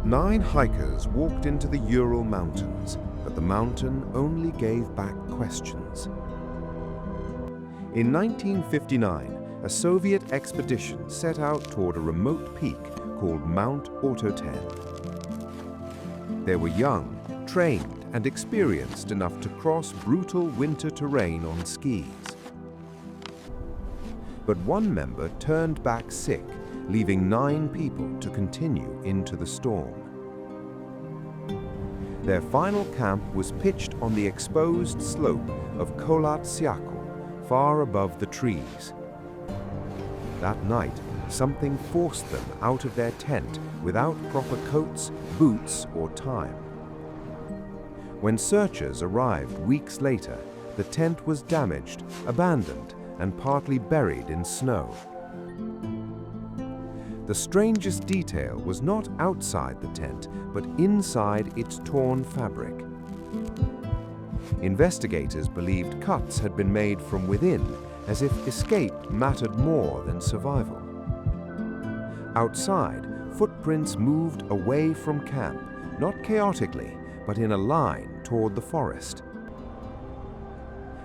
9 hikers walked into the Ural Mountains, but the mountain only gave back questions. In 1959, a Soviet expedition set out toward a remote peak called Mount Autoten. They were young, trained, and experienced enough to cross brutal winter terrain on skis. But one member turned back sick, leaving 9 people to continue into the storm. Their final camp was pitched on the exposed slope of Kholat Syakhl, far above the trees. That night, something forced them out of their tent without proper coats, boots, or time. When searchers arrived weeks later, the tent was damaged, abandoned, and partly buried in snow. The strangest detail was not outside the tent, but inside its torn fabric. Investigators believed cuts had been made from within, as if escape mattered more than survival. Outside, footprints moved away from camp, not chaotically, but in a line toward the forest.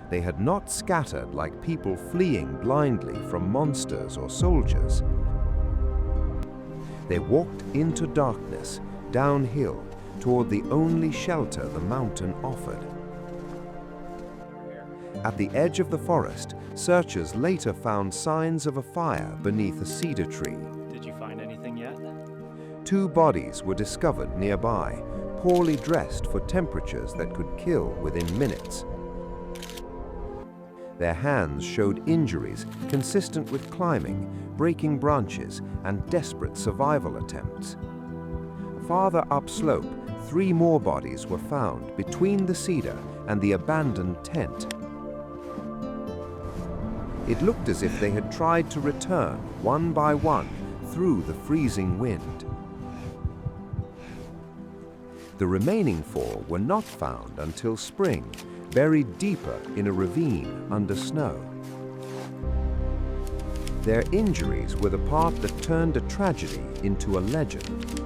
They had not scattered like people fleeing blindly from monsters or soldiers. They walked into darkness, downhill, toward the only shelter the mountain offered. At the edge of the forest, searchers later found signs of a fire beneath a cedar tree. Did you find anything yet? 2 bodies were discovered nearby, poorly dressed for temperatures that could kill within minutes. Their hands showed injuries consistent with climbing, breaking branches, and desperate survival attempts. Farther upslope, 3 more bodies were found between the cedar and the abandoned tent. It looked as if they had tried to return one by one through the freezing wind. The remaining 4 were not found until spring, buried deeper in a ravine under snow. Their injuries were the part that turned a tragedy into a legend.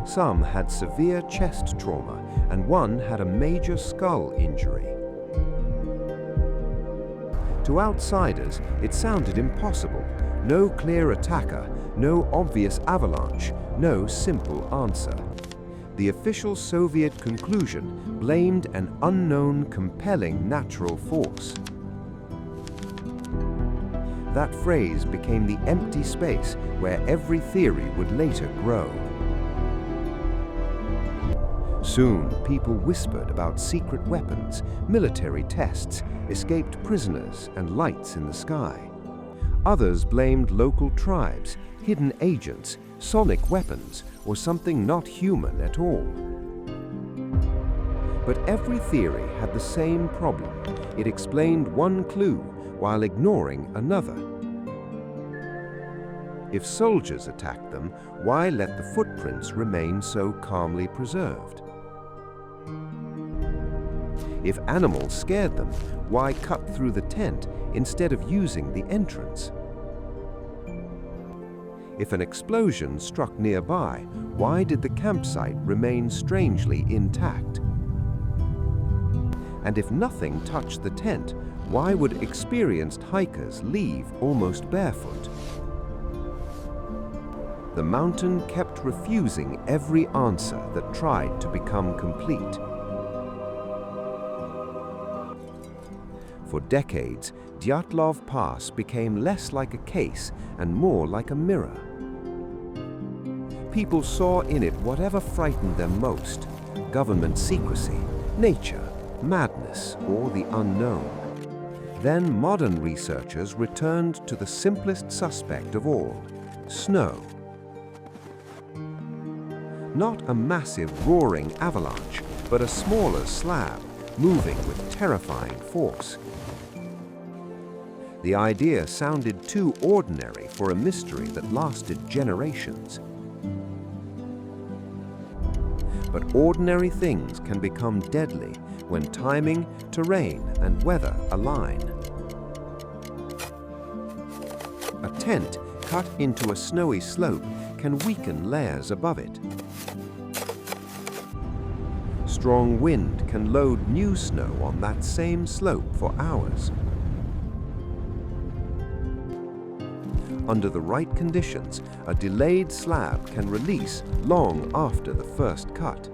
Some had severe chest trauma, and one had a major skull injury. To outsiders, it sounded impossible. No clear attacker, no obvious avalanche, no simple answer. The official Soviet conclusion blamed an unknown, compelling natural force. That phrase became the empty space where every theory would later grow. Soon, people whispered about secret weapons, military tests, escaped prisoners, and lights in the sky. Others blamed local tribes, hidden agents, sonic weapons, or something not human at all. But every theory had the same problem. It explained one clue while ignoring another. If soldiers attacked them, why let the footprints remain so calmly preserved? If animals scared them, why cut through the tent instead of using the entrance? If an explosion struck nearby, why did the campsite remain strangely intact? And if nothing touched the tent, why would experienced hikers leave almost barefoot? The mountain kept refusing every answer that tried to become complete. For decades, Dyatlov Pass became less like a case and more like a mirror. People saw in it whatever frightened them most: government secrecy, nature, madness, or the unknown. Then modern researchers returned to the simplest suspect of all: snow. Not a massive roaring avalanche, but a smaller slab, moving with terrifying force. The idea sounded too ordinary for a mystery that lasted generations. But ordinary things can become deadly when timing, terrain, and weather align. A tent cut into a snowy slope can weaken layers above it. Strong wind can load new snow on that same slope for hours. Under the right conditions, a delayed slab can release long after the first cut.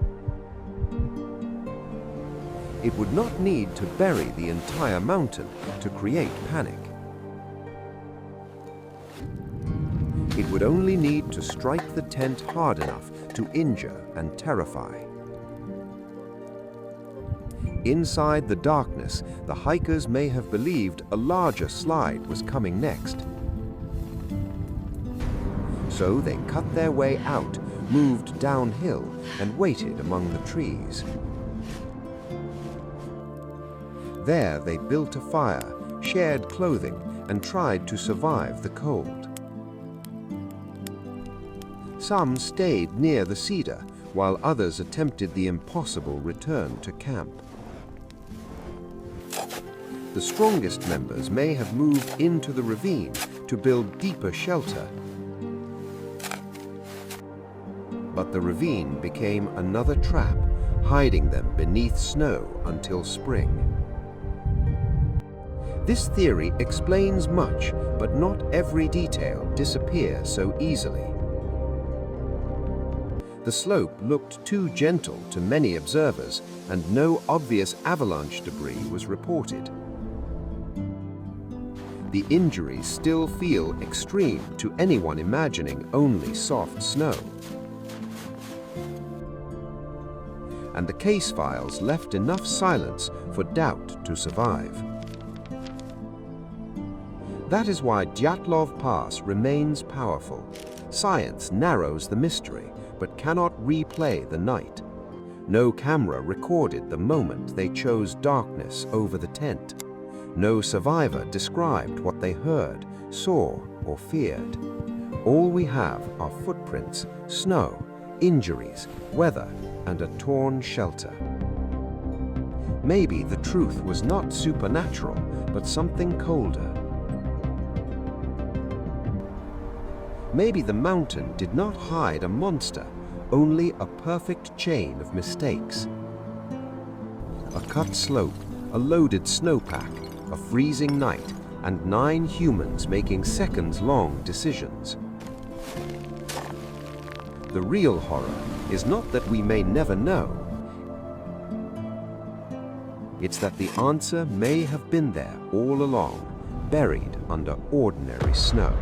It would not need to bury the entire mountain to create panic. It would only need to strike the tent hard enough to injure and terrify. Inside the darkness, the hikers may have believed a larger slide was coming next. So they cut their way out, moved downhill, and waited among the trees. There they built a fire, shared clothing, and tried to survive the cold. Some stayed near the cedar, while others attempted the impossible return to camp. The strongest members may have moved into the ravine to build deeper shelter. But the ravine became another trap, hiding them beneath snow until spring. This theory explains much, but not every detail disappears so easily. The slope looked too gentle to many observers, and no obvious avalanche debris was reported. The injuries still feel extreme to anyone imagining only soft snow. And the case files left enough silence for doubt to survive. That is why Dyatlov Pass remains powerful. Science narrows the mystery, but cannot replay the night. No camera recorded the moment they chose darkness over the tent. No survivor described what they heard, saw, or feared. All we have are footprints, snow, injuries, weather, and a torn shelter. Maybe the truth was not supernatural, but something colder. Maybe the mountain did not hide a monster, only a perfect chain of mistakes. A cut slope, a loaded snowpack, a freezing night, and 9 humans making seconds-long decisions. The real horror is not that we may never know. It's that the answer may have been there all along, buried under ordinary snow.